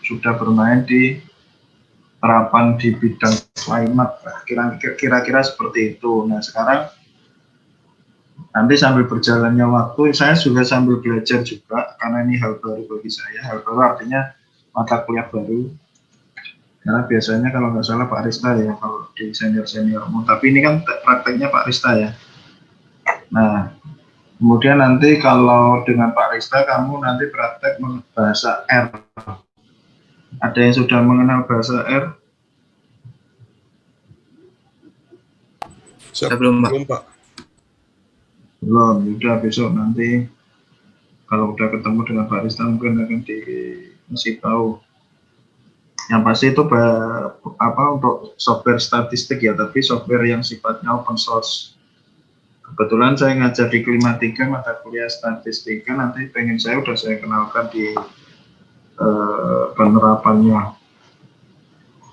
sudah bermain di terapan di bidang climate, kira-kira seperti itu. Nah sekarang nanti sambil berjalannya waktu, saya juga sambil belajar juga, karena ini hal baru bagi saya. Hal baru artinya mata kuliah baru. Karena biasanya kalau nggak salah Pak Rista ya, kalau di senior-senior. Tapi ini kan prakteknya Pak Rista ya. Nah, kemudian nanti kalau dengan Pak Rista, kamu nanti praktek bahasa R. Ada yang sudah mengenal bahasa R? Belum, Pak. Belum, udah besok nanti kalau udah ketemu dengan Pak Rista mungkin akan dikasih tahu. Yang pasti itu untuk software statistik ya, tapi software yang sifatnya open source. Kebetulan saya ngajar di Klimatika mata kuliah statistika, nanti pengen saya kenalkan di penerapannya.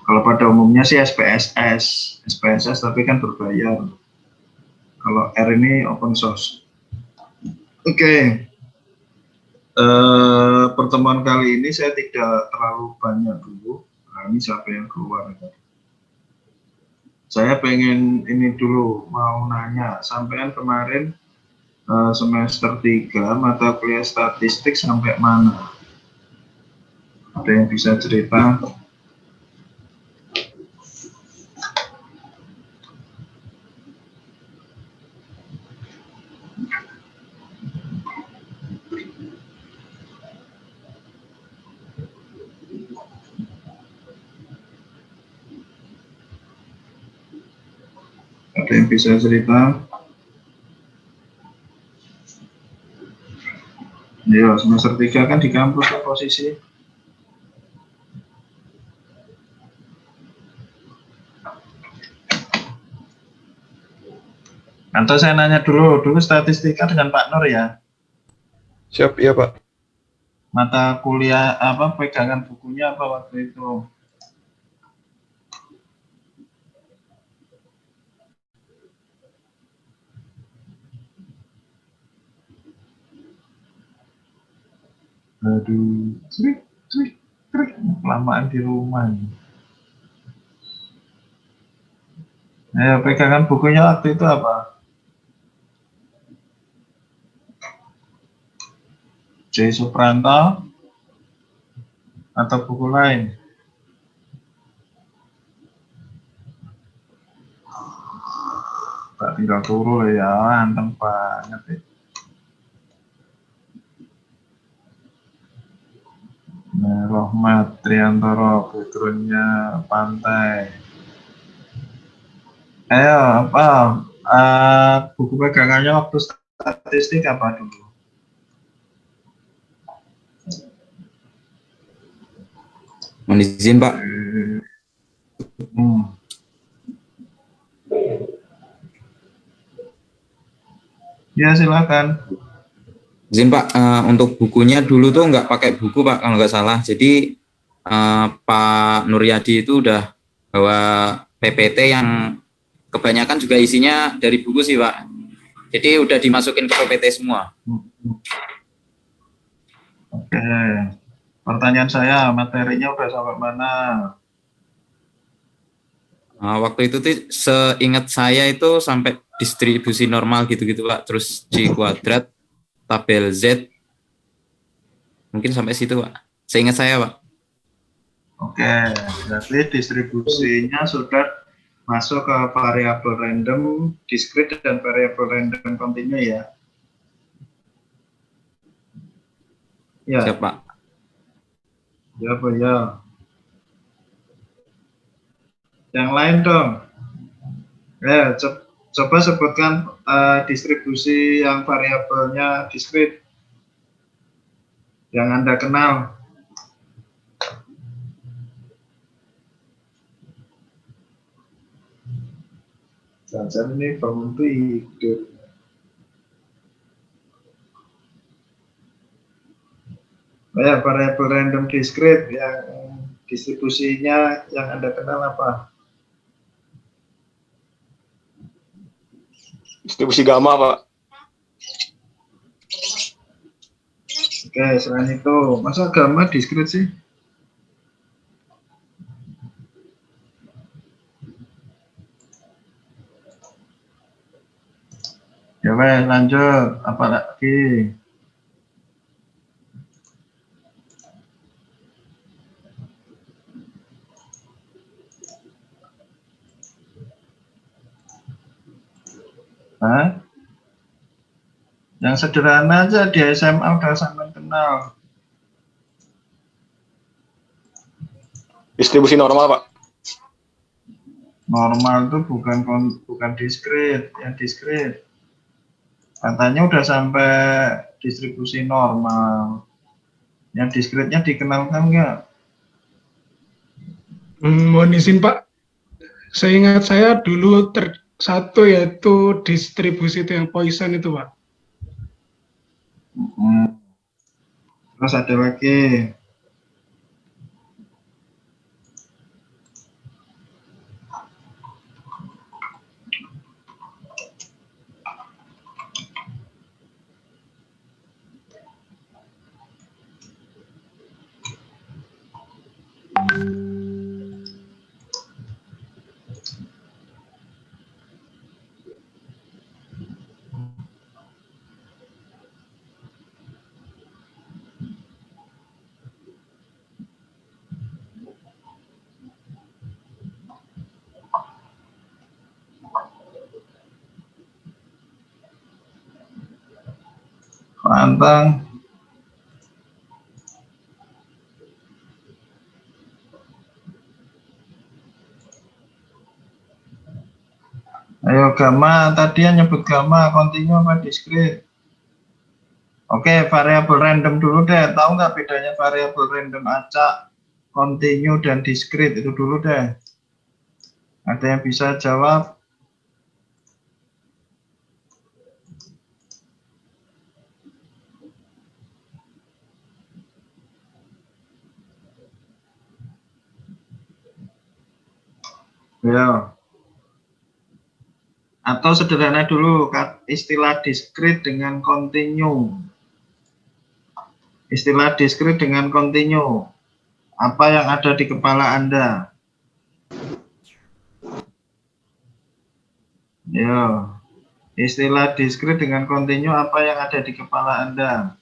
Kalau pada umumnya sih SPSS tapi kan berbayar. Kalau R ini open source. Oke. Pertemuan kali ini saya tidak terlalu banyak dulu. Nah, ini siapa yang keluar? Saya pengen ini dulu, mau nanya, sampean kemarin semester 3 mata kuliah statistik sampai mana? Ada yang bisa cerita? Ada yang bisa cerita? Ya, semester 3 kan di kampus kan posisi. Atau saya nanya dulu statistika dengan Pak Nur ya. Siap, iya Pak. Mata kuliah apa, pegangan bukunya apa waktu itu? Aduh, kelamaan di rumah. Ya, pegangan bukunya waktu itu apa? J. Supranto atau buku lain? Pak tinggal turu ya, anteng banget ya. Nah, Rohmat Triantoro, backgroundnya pantai. Ayo, apa buku pegangannya waktu statistik apa dulu? Mohon izin Pak. Ya silakan. Izin Pak, untuk bukunya dulu tuh nggak pakai buku Pak kalau nggak salah. Jadi Pak Nuryadi itu udah bawa PPT yang kebanyakan juga isinya dari buku sih Pak. Jadi udah dimasukin ke PPT semua. Oke. Pertanyaan saya, materinya udah sampai mana? Waktu itu tuh seingat saya itu sampai distribusi normal gitu-gitu Pak. Terus G kuadrat, tabel Z, mungkin sampai situ Pak. Seingat saya Pak. Oke, berarti distribusinya sudah masuk ke variabel random, discrete, dan variabel random continue ya? Ya. Siap Pak. Ya Pak ya. Yang lain dong. Ya, coba sebutkan distribusi yang variabelnya discrete yang Anda kenal. Jangan ini bangun tidur. Ya, variabel random discrete yang distribusinya yang Anda kenal apa? Distribusi gamma, Pak. Oke, selain itu, masa gamma discrete sih? Ya wes lanjut, apa lagi? Hah? Yang sederhana aja di SMA udah sampai kenal. Distribusi normal, Pak. Normal itu bukan diskrit, yang diskrit. Katanya udah sampai distribusi normal. Yang diskritnya dikenalkan nggak? Mohon izin Pak, seingat saya dulu satu yaitu distribusi itu yang Poisson itu Pak. Terus ada lagi. Pantang. Ayo gamma, tadi yang nyebut gamma, kontinu apa diskrit? Oke, variabel random dulu deh. Tahu nggak bedanya variabel random acak, kontinu dan diskrit itu dulu deh. Ada yang bisa jawab? Ya. Atau sederhana dulu, istilah diskrit dengan kontinu. Istilah diskrit dengan kontinu. Apa yang ada di kepala Anda? Ya. Istilah diskrit dengan kontinu apa yang ada di kepala Anda?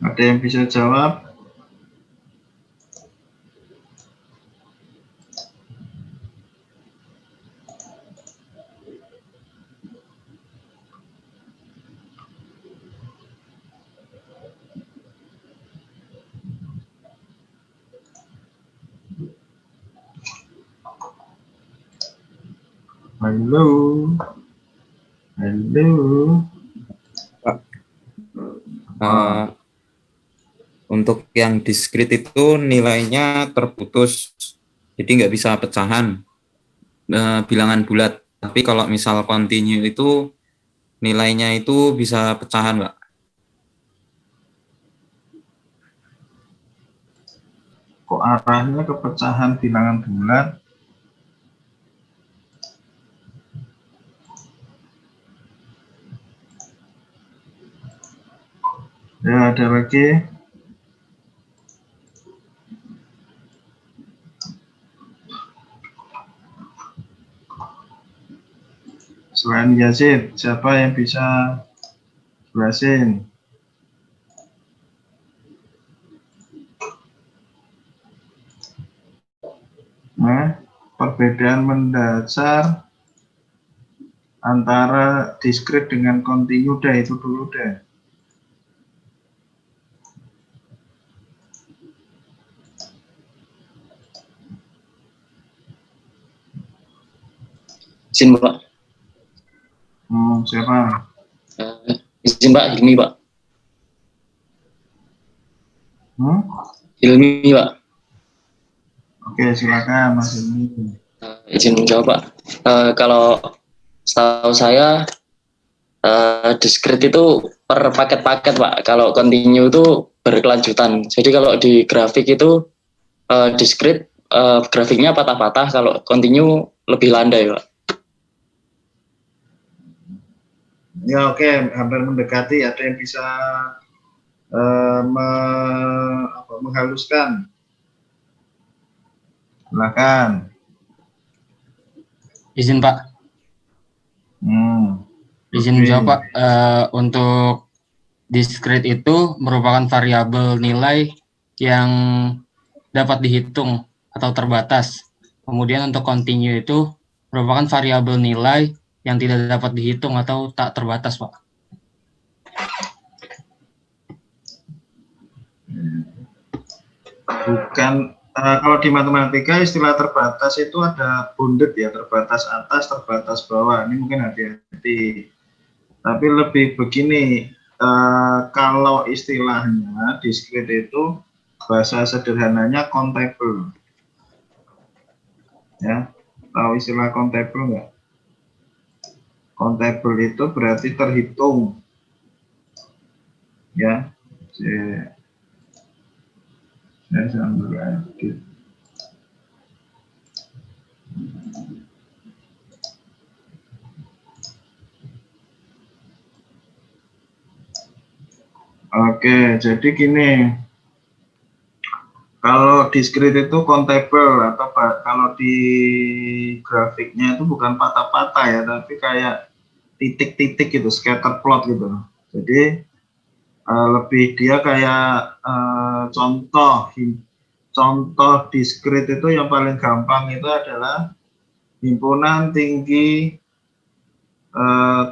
Ada yang bisa jawab? Halo. Halo. Untuk yang diskrit itu nilainya terputus, jadi nggak bisa pecahan bilangan bulat. Tapi kalau misal kontinu itu nilainya itu bisa pecahan, Pak. Kok arahnya ke pecahan bilangan bulat? Ya, ada lagi. Selain Yazid, siapa yang bisa jelasin? Nah, perbedaan mendasar antara diskrit dengan kontinu deh, itu dulu deh. Izin Pak. Siapa? Izin Pak, Hilmi Pak. Hilmi Pak. Oke, silakan Mas Hilmi. Izin menjawab Pak. Kalau setahu saya diskrit itu per paket-paket Pak. Kalau kontinu itu berkelanjutan. Jadi kalau di grafik itu diskrit grafiknya patah-patah. Kalau kontinu lebih landai Pak. Ya oke, hampir mendekati. Ada yang bisa menghaluskan? Silakan. Izin Pak, izin Oke. jawab Pak. Untuk discrete itu merupakan variabel nilai yang dapat dihitung atau terbatas. Kemudian untuk continue itu merupakan variabel nilai yang tidak dapat dihitung atau tak terbatas, Pak. Bukan, kalau di matematika istilah terbatas itu ada bounded ya, terbatas atas, terbatas bawah. Ini mungkin hati-hati. Tapi lebih begini, kalau istilahnya discrete itu bahasa sederhananya countable. Ya, tahu istilah countable nggak? Countable itu berarti terhitung. Ya, saya sambil edit. Oke, jadi gini, kalau discrete itu countable atau kalau di grafiknya itu bukan patah-patah ya, tapi kayak titik-titik gitu, scatter plot gitu. Jadi lebih dia kayak contoh discrete itu yang paling gampang itu adalah himpunan tinggi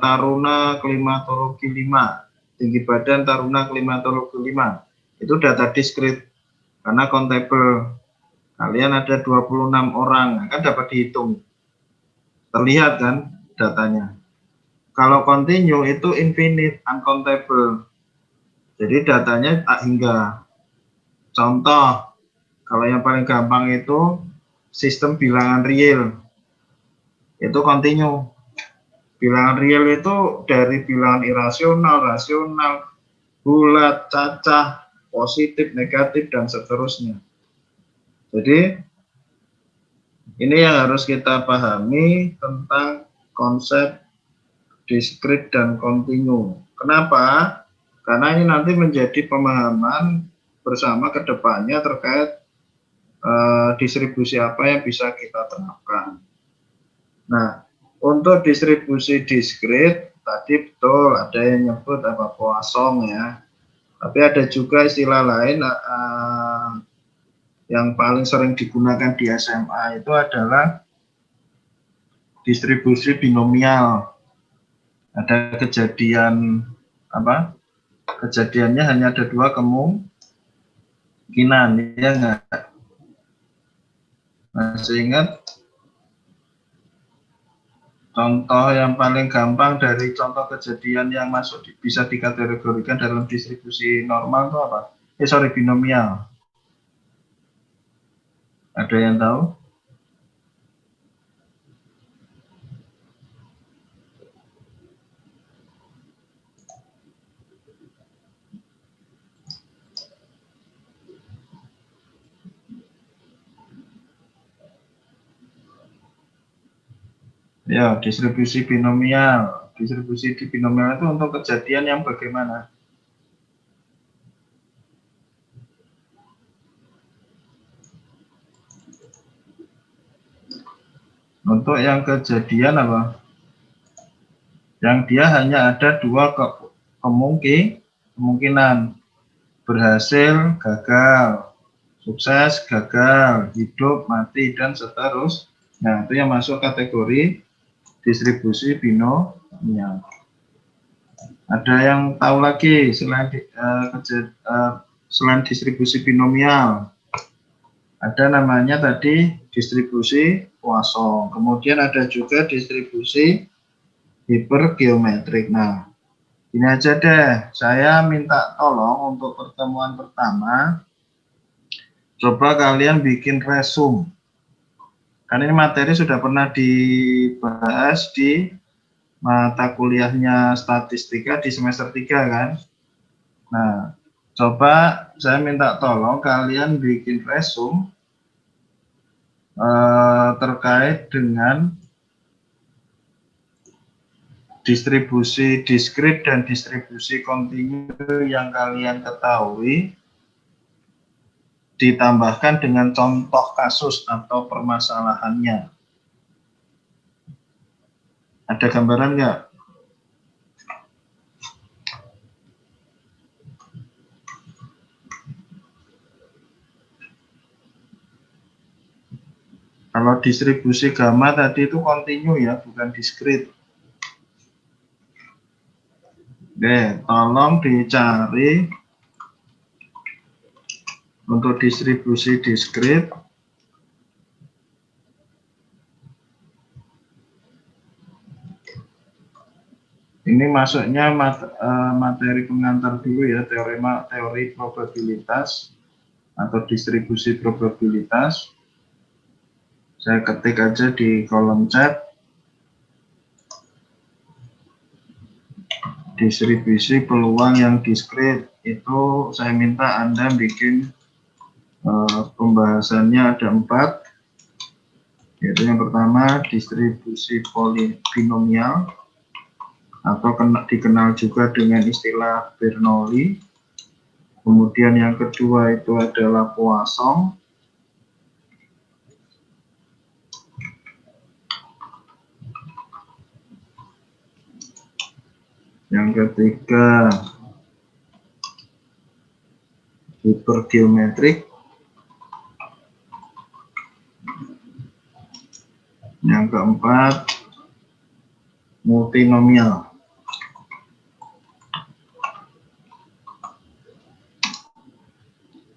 taruna klimatologi 5. Tinggi badan taruna klimatologi 5 itu data discrete karena countable. Kalian ada 26 orang, kan dapat dihitung, terlihat kan datanya. Kalau continue itu infinite, uncountable, jadi datanya tak hingga. Contoh, kalau yang paling gampang itu sistem bilangan real, itu continue. Bilangan real itu dari bilangan irasional, rasional, bulat, cacah, positif, negatif, dan seterusnya. Jadi ini yang harus kita pahami tentang konsep discrete dan continue. Kenapa? Karena ini nanti menjadi pemahaman bersama ke depannya terkait distribusi apa yang bisa kita terapkan. Nah, untuk distribusi discrete tadi betul ada yang nyebut apa Poisson ya, tapi ada juga istilah lain yang paling sering digunakan di SMA itu adalah distribusi binomial. Ada kejadian apa? Kejadiannya hanya ada 2 kemungkinan, ya enggak? Masih ingat? Contoh yang paling gampang dari contoh kejadian yang masuk bisa dikategorikan dalam distribusi normal itu apa? Binomial. Ada yang tahu? Ya, distribusi binomial. Distribusi di binomial itu untuk kejadian yang bagaimana? Untuk yang kejadian apa? Yang dia hanya ada 2 kemungkinan. Berhasil, gagal, sukses, gagal, hidup, mati, dan seterusnya. Nah, itu yang masuk kategori distribusi binomial. Ada yang tahu lagi selain distribusi binomial? Ada namanya tadi distribusi Poisson. Kemudian ada juga distribusi hipergeometrik. Nah, ini aja deh, saya minta tolong untuk pertemuan pertama, coba kalian bikin resume. Karena ini materi sudah pernah dibahas di mata kuliahnya statistika di semester 3 kan. Nah, coba saya minta tolong kalian bikin resume terkait dengan distribusi discrete dan distribusi kontinu yang kalian ketahui, ditambahkan dengan contoh kasus atau permasalahannya. Ada gambaran nggak? Kalau distribusi gamma tadi itu kontinu ya, bukan diskrit. Oke, tolong dicari untuk distribusi diskrit. Ini masuknya materi pengantar dulu ya, teori probabilitas atau distribusi probabilitas. Saya ketik aja di kolom chat. Distribusi peluang yang diskrit itu saya minta Anda bikin pembahasannya ada 4, yaitu yang pertama distribusi polinomial atau dikenal juga dengan istilah Bernoulli. Kemudian yang kedua itu adalah Poisson. Yang ketiga hipergeometrik. Yang keempat multinomial.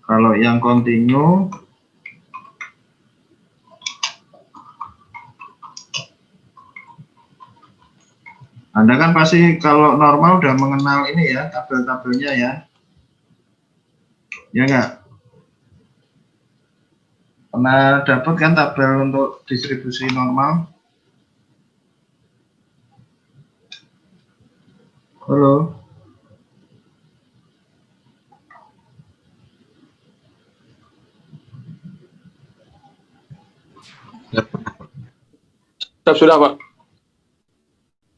Kalau yang kontinu Anda kan pasti kalau normal udah mengenal ini ya, tabel-tabelnya ya. Ya enggak? Pernah dapat kan tabel untuk distribusi normal? Halo? Sudah, Pak.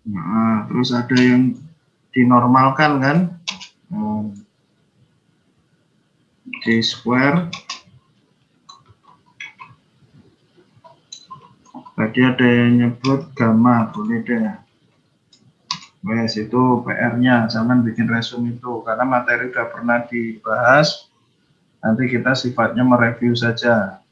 Nah, terus ada yang dinormalkan kan? D square. Tadi ada yang nyebut gamma, boleh deh. Wes, itu PR-nya, jangan bikin resume itu, karena materi udah pernah dibahas. Nanti kita sifatnya mereview saja.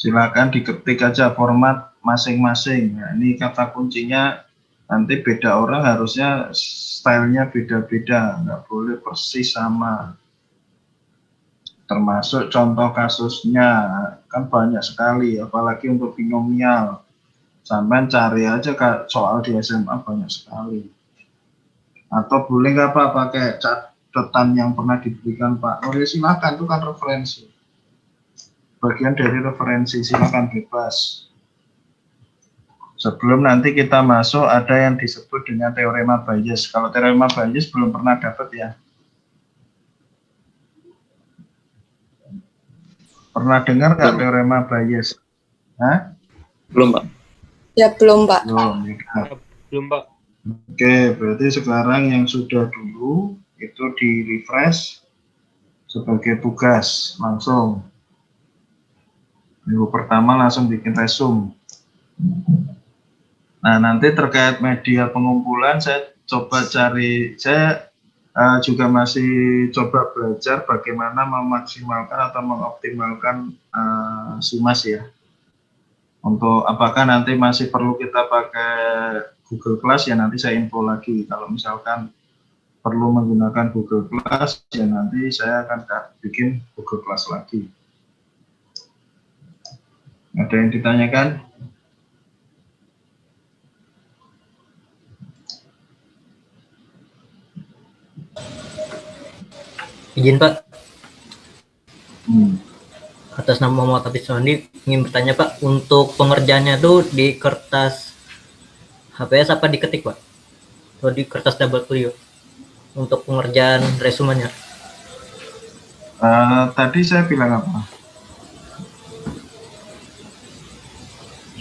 Silakan diketik aja format masing-masing. Nah, ini kata kuncinya, nanti beda orang harusnya stylenya beda-beda, nggak boleh persis sama. Termasuk contoh kasusnya, kan banyak sekali, apalagi untuk binomial. Sampai cari aja soal di SMA banyak sekali. Atau boleh nggak Pak pakai catatan yang pernah diberikan Pak? Oh ya silakan, itu kan referensi. Bagian dari referensi, silakan bebas. Sebelum nanti kita masuk ada yang disebut dengan teorema Bayes. Kalau teorema Bayes belum pernah dapat ya. Pernah dengar nggak teorema Bayes? Hah? Belum, Pak. Ya belum, Pak. Belum. Belum, Pak. Oke, berarti sekarang yang sudah dulu itu di refresh sebagai tugas langsung. Minggu pertama langsung bikin resume. Nah, nanti terkait media pengumpulan saya coba cari, saya juga masih coba belajar bagaimana memaksimalkan atau mengoptimalkan SIMAS ya. Untuk apakah nanti masih perlu kita pakai Google Class ya nanti saya info lagi. Kalau misalkan perlu menggunakan Google Class ya nanti saya akan bikin Google Class lagi. Ada yang ditanyakan? Izin Pak, atas nama Muhammad Hafiz Sohandi ingin bertanya Pak, untuk pengerjaannya tuh di kertas HPS apa diketik Pak? Atau di kertas double folio untuk pengerjaan resumenya? Tadi saya bilang apa?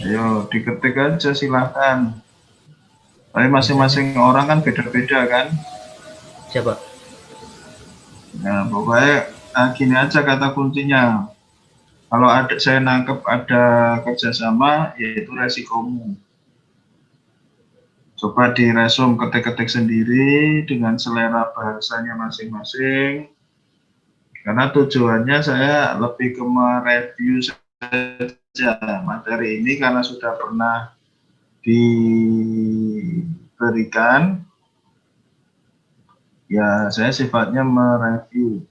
Ayo diketik aja silahkan. Tapi masing-masing orang kan beda-beda kan. Siapa? Nah, pokoknya gini aja kata kuncinya. Kalau ada saya nangkep ada kerjasama, yaitu resikomu. Coba diresum ketik-ketik sendiri dengan selera bahasanya masing-masing. Karena tujuannya saya lebih ke mereview saja materi ini karena sudah pernah diberikan. Ya, saya sifatnya mereview.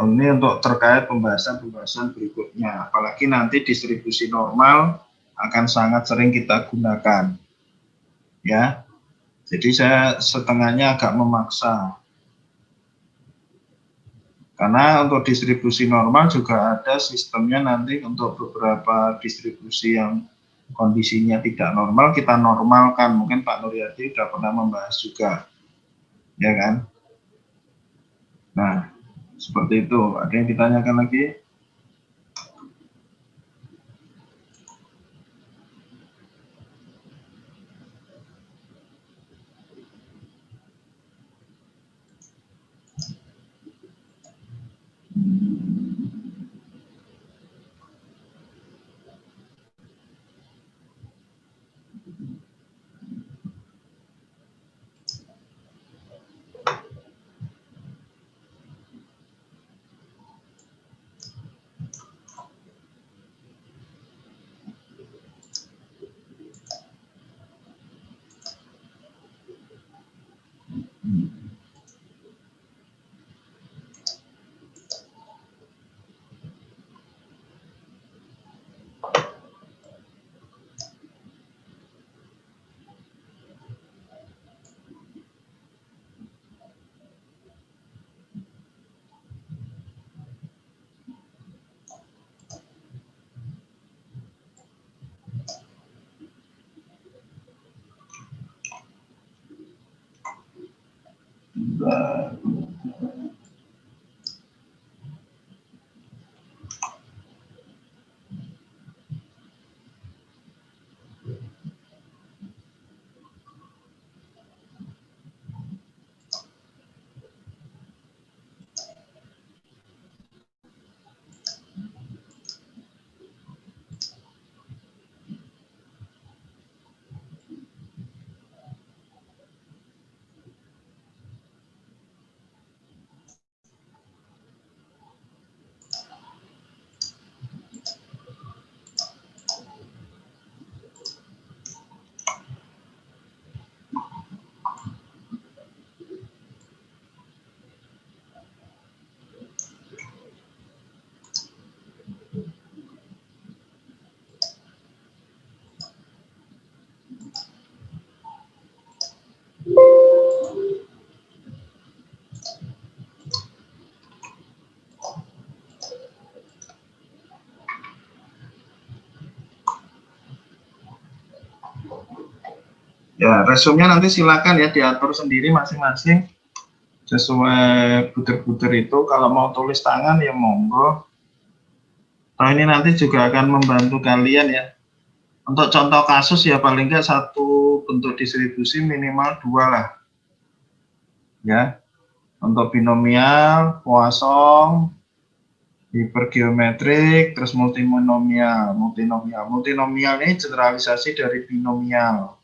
Ini untuk terkait pembahasan berikutnya, apalagi nanti distribusi normal akan sangat sering kita gunakan, ya. Jadi saya setengahnya agak memaksa, karena untuk distribusi normal juga ada sistemnya nanti untuk beberapa distribusi yang kondisinya tidak normal kita normalkan. Mungkin Pak Nuryadi sudah pernah membahas juga, ya kan? Nah, seperti itu. Ada yang ditanyakan lagi? Ya, resumnya nanti silakan ya diatur sendiri masing-masing sesuai butir-butir itu. Kalau mau tulis tangan ya monggo. Nah, ini nanti juga akan membantu kalian ya. Untuk contoh kasus ya paling nggak satu bentuk distribusi minimal 2 lah. Ya, untuk binomial, Poisson, hipergeometrik, terus multinomial. Multinomial ini generalisasi dari binomial.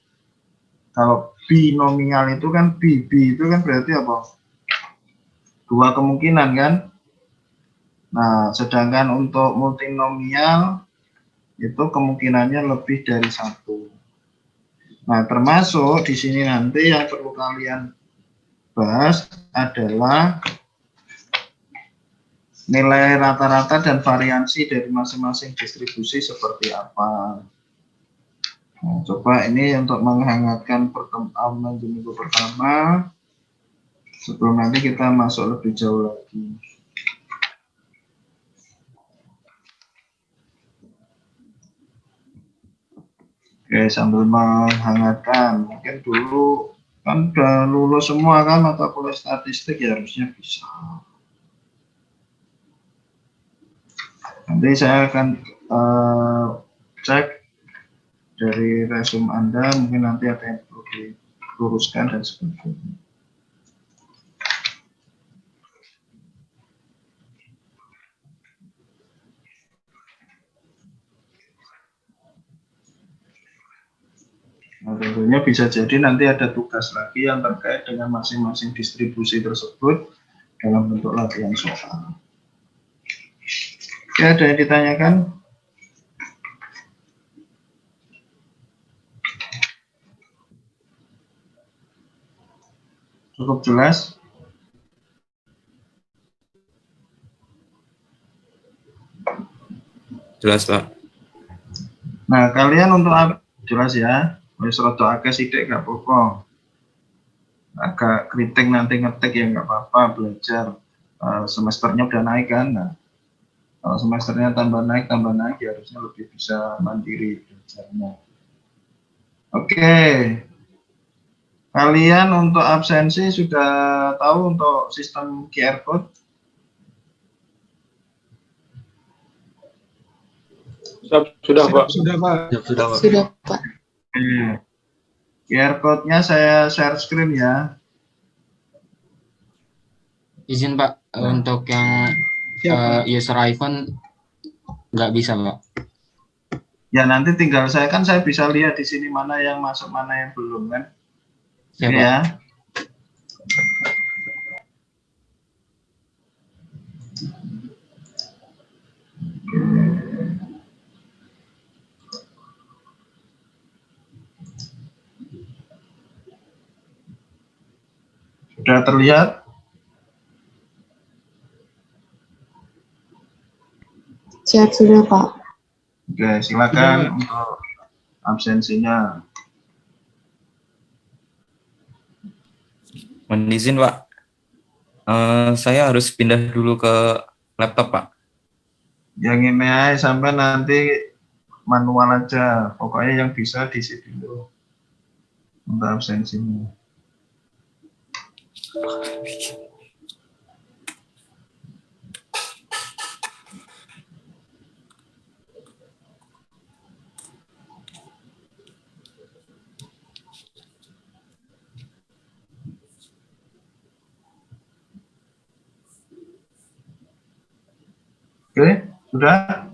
Kalau binomial itu kan itu kan berarti apa? 2 kemungkinan kan? Nah, sedangkan untuk multinomial itu kemungkinannya lebih dari 1. Nah, termasuk di sini nanti yang perlu kalian bahas adalah nilai rata-rata dan variansi dari masing-masing distribusi seperti apa. Nah, coba ini untuk menghangatkan pertemuan minggu pertama sebelum nanti kita masuk lebih jauh lagi. Oke, sambil menghangatkan, mungkin dulu kan udah lulus semua kan mata kuliah statistik ya harusnya bisa. Nanti saya akan cek dari resume Anda, mungkin nanti ada yang perlu diluruskan dan sebagainya. Nah, tentunya bisa jadi nanti ada tugas lagi yang terkait dengan masing-masing distribusi tersebut dalam bentuk latihan soal. Oke, ada yang ditanyakan? Cukup jelas? Jelas, Pak. Nah, kalian untuk jelas ya, wis rada akeh sithik gak apa-apa. Agak kritik nanti ngetik ya nggak apa-apa, belajar. Semesternya udah naik kan. Nah, kalau semesternya tambah naik ya harusnya lebih bisa mandiri belajarnya. Oke. Kalian untuk absensi sudah tahu untuk sistem QR code? Sudah, Pak. Sudah, Pak. Sudah, Pak. QR code-nya saya share screen ya. Izin Pak, untuk yang Siap, Pak. user iPhone nggak bisa Pak. Ya nanti tinggal saya bisa lihat di sini mana yang masuk, mana yang belum kan. Siap, Ya. Sudah terlihat? Siap sudah, Pak. Oke, silakan untuk absensinya. Mohon izin, Pak. Saya harus pindah dulu ke laptop, Pak. Yang ini aja sampai nanti manual aja. Pokoknya yang bisa diisi dulu untuk absensinya. Oke, sudah?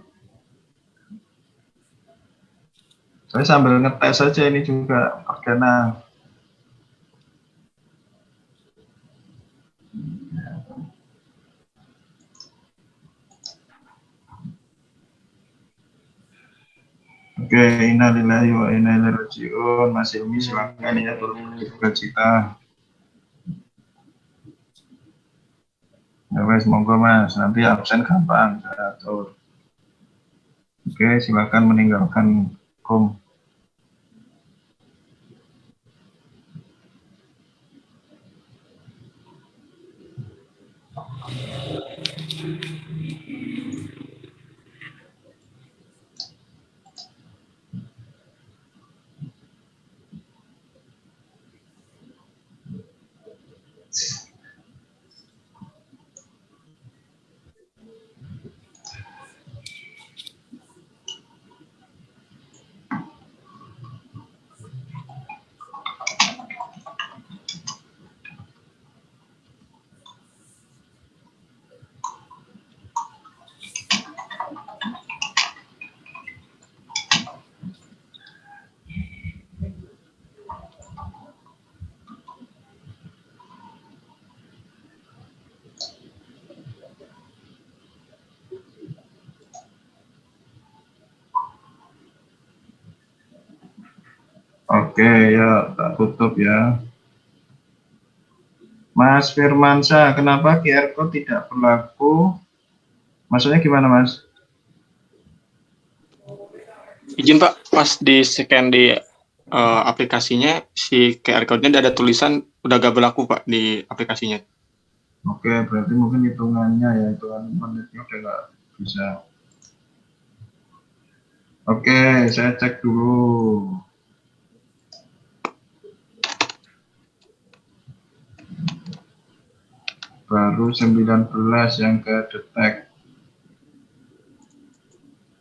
Saya sambil ngetes saja ini juga perdana. Oke, innalillahi wa inna ilaihi raji'un. Mas Ilmi silakan ya turut berduka cita. Ya wes, monggo Mas, nanti absen gampang saya atur. Oke, silakan meninggalkan room. Oke, ya tak tutup ya. Mas Firmansyah, kenapa QR code tidak berlaku? Maksudnya gimana, Mas? Izin Pak, pas di scan di aplikasinya, si QR code-nya ada tulisan udah gak berlaku Pak di aplikasinya. Oke, berarti mungkin hitungannya ya, hitungan menitnya udah nggak bisa. Oke, saya cek dulu. Baru 19 yang ke detect.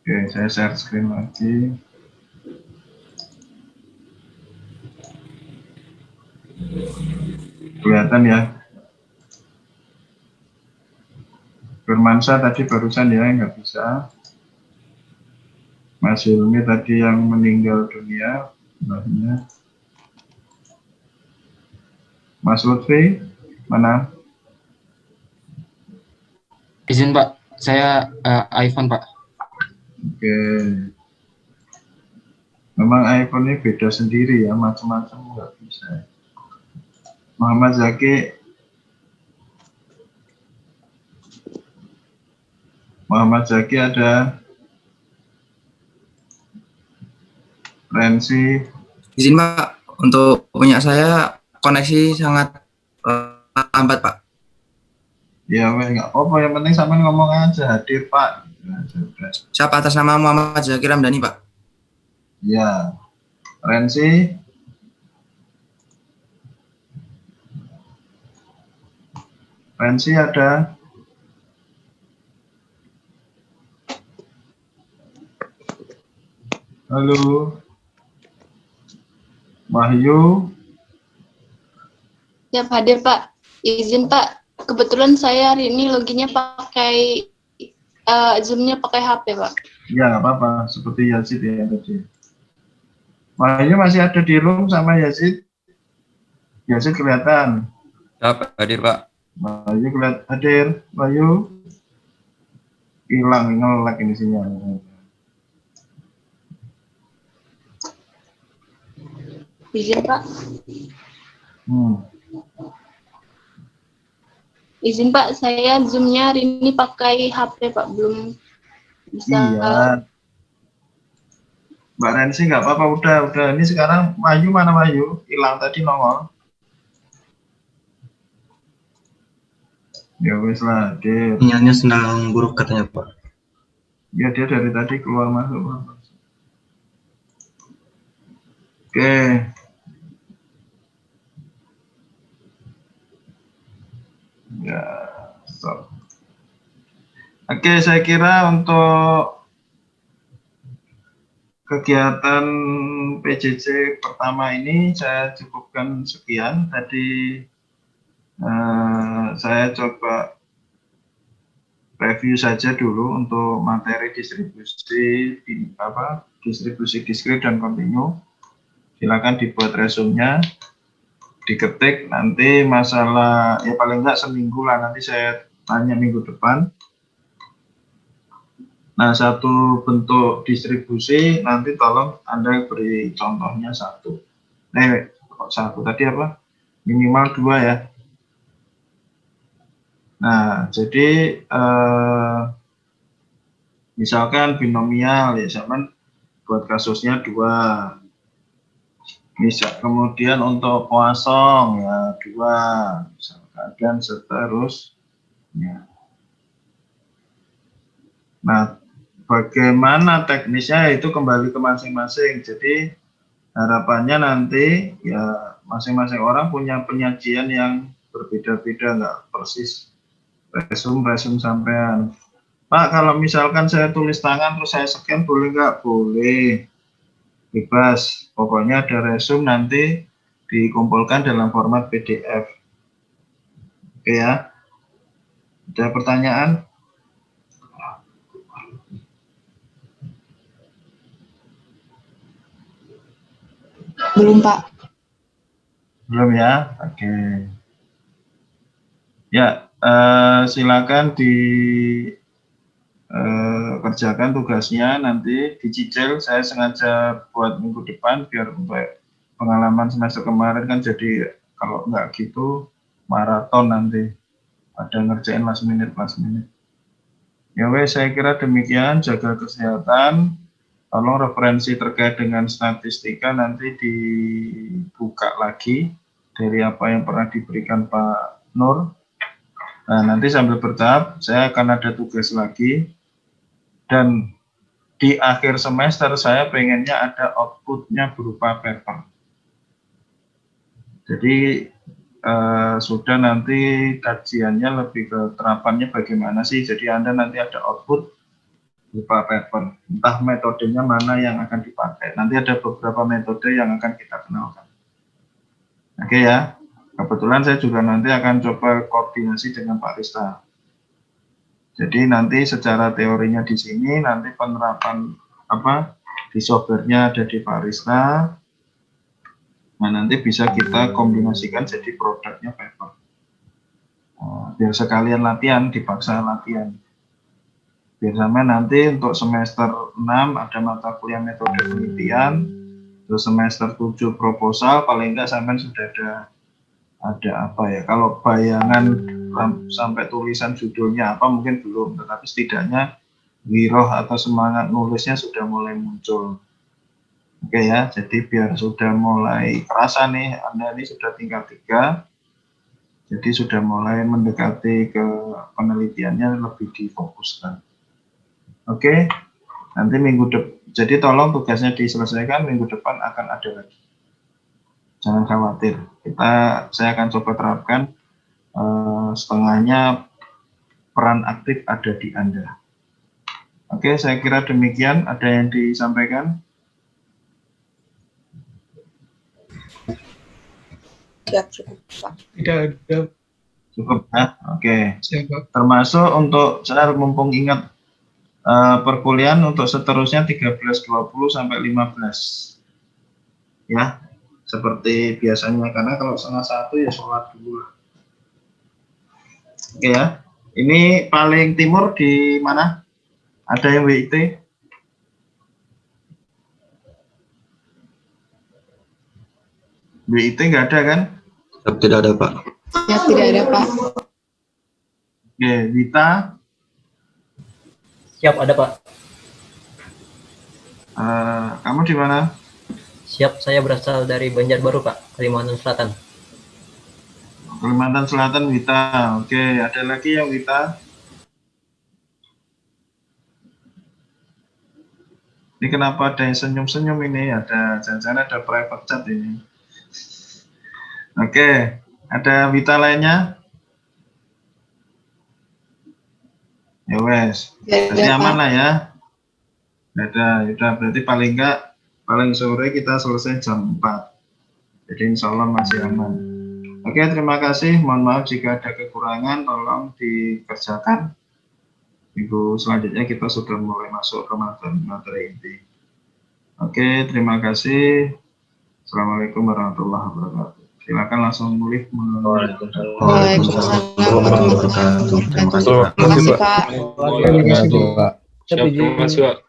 Oke, saya share screen lagi. Kelihatan ya. Firmansyah tadi barusan ya nggak bisa. Mas Hilmi tadi yang meninggal dunia, mbahnya. Mas Lutfi, mana? Izin Pak, saya iPhone Pak. Oke. Memang iPhone ini beda sendiri ya, macam-macam nggak bisa. Muhammad Zaki. Muhammad Zaki ada. Rensi. Izin Pak, untuk punya saya koneksi sangat lambat Pak. Ya, nggak apa-apa. Yang penting sama ngomong aja, hadir Pak. Nah, Siapa atas nama Muhammad Zaki Ramdhani Pak? Ya, Rensi. Rensi ada. Halo. Wahyu. Siap hadir Pak. Izin Pak, kebetulan saya hari ini loginnya pakai Zoom-nya pakai HP Pak. Ya, nggak apa-apa. Seperti Yazid ya tadi. Wahyu masih ada di room sama Yazid. Yazid kelihatan. Siap, hadir Pak. Wahyu kelihatan hadir. Wahyu. Hilang, nge-lag ini sinyal. Izin Pak. Hmm. Izin Pak, saya Zoom-nya hari ini pakai HP Pak, belum bisa. Iya. Mbak Rensi nggak apa-apa, udah. Ini sekarang Wahyu mana Wahyu? Hilang tadi nongol. Ya wes lah, dia. Sinyalnya sedang buruk katanya Pak. Ya dia dari tadi keluar masuk. Oke. Ya, stop. Oke, saya kira untuk kegiatan PJJ pertama ini saya cukupkan sekian. Tadi saya coba review saja dulu untuk materi distribusi diskrit dan kontinu. Silakan dibuat resumenya, diketik, nanti masalah ya paling enggak seminggu lah, nanti saya tanya minggu depan. Nah, satu bentuk distribusi nanti tolong Anda beri contohnya satu. Kok satu tadi apa? Minimal 2 ya. Nah, jadi misalkan binomial ya, zaman buat kasusnya 2. Misal kemudian untuk Poisson ya 2, misalkan, dan seterusnya. Nah, bagaimana teknisnya itu kembali ke masing-masing. Jadi harapannya nanti ya masing-masing orang punya penyajian yang berbeda-beda, nggak persis resume sampean. Pak, kalau misalkan saya tulis tangan terus saya scan boleh nggak? Boleh. Bebas, pokoknya ada resume nanti dikumpulkan dalam format PDF. Oke ya. Ada pertanyaan? Belum Pak. Belum ya? Oke. Ya, silakan kerjakan tugasnya, nanti dicicil. Saya sengaja buat minggu depan biar pengalaman semester kemarin kan, jadi kalau nggak gitu maraton nanti ada ngerjain last minute. Ya wes, saya kira demikian. Jaga kesehatan, tolong referensi terkait dengan statistika nanti dibuka lagi dari apa yang pernah diberikan Pak Nur. Nah, nanti sambil bertahap saya akan ada tugas lagi. Dan di akhir semester saya pengennya ada outputnya berupa paper. Jadi sudah nanti kajiannya lebih ke terapannya bagaimana sih. Jadi Anda nanti ada output berupa paper. Entah metodenya mana yang akan dipakai. Nanti ada beberapa metode yang akan kita kenalkan. Oke ya. Kebetulan saya juga nanti akan coba koordinasi dengan Pak Rista. Jadi nanti secara teorinya di sini, nanti penerapan di softwarenya ada di Pak Rista. Nah, nanti bisa kita kombinasikan jadi produknya paper. Biar sekalian latihan, dipaksa latihan. Biar sampai nanti untuk semester 6 ada mata kuliah metode penelitian, terus semester 7 proposal, paling enggak sampai sudah ada apa ya, kalau bayangan sampai tulisan judulnya apa mungkin belum, tetapi setidaknya wiroh atau semangat nulisnya sudah mulai muncul. Oke ya, jadi biar sudah mulai kerasa nih, Anda ini sudah tingkat 3, jadi sudah mulai mendekati ke penelitiannya lebih difokuskan. Oke, nanti jadi tolong tugasnya diselesaikan, minggu depan akan ada lagi. Jangan khawatir, saya akan coba terapkan setengahnya peran aktif ada di Anda. Oke, saya kira demikian. Ada yang disampaikan? Siap, cukup, Pak. Tidak ada. Cukup ya? Oke. Siapa? Termasuk untuk, saya mumpung ingat perkuliahan untuk seterusnya 13.20 sampai 15. Ya, seperti biasanya. Karena kalau setengah 1 ya sholat dulu lah. Oke ya. Ini paling timur di mana? Ada yang WIT? WIT nggak ada kan? Tidak ada, Pak. Ya, tidak ada, Pak. Oke, Wita? Siap, ada Pak. Kamu di mana? Siap, saya berasal dari Banjarbaru Pak, Kalimantan Selatan. Kalimantan Selatan, Wita. Oke, ada lagi yang Wita? Ini kenapa ada yang senyum-senyum ini? Jangan-jangan ada private chat ini. Oke, ada Wita lainnya? Ya wes, berarti aman lah ya. Udah, berarti paling sore kita selesai jam 4. Jadi insya Allah masih aman. Oke, terima kasih. Mohon maaf jika ada kekurangan, tolong dikerjakan. Minggu selanjutnya kita sudah mulai masuk ke materi inti. Oke, terima kasih. Assalamualaikum warahmatullahi wabarakatuh. Silakan langsung mulih. Waalaikumsalam warahmatullahi wabarakatuh. Terima kasih, Pak. Terima kasih, Pak. Terima kasih, Pak. Terima kasih, Pak.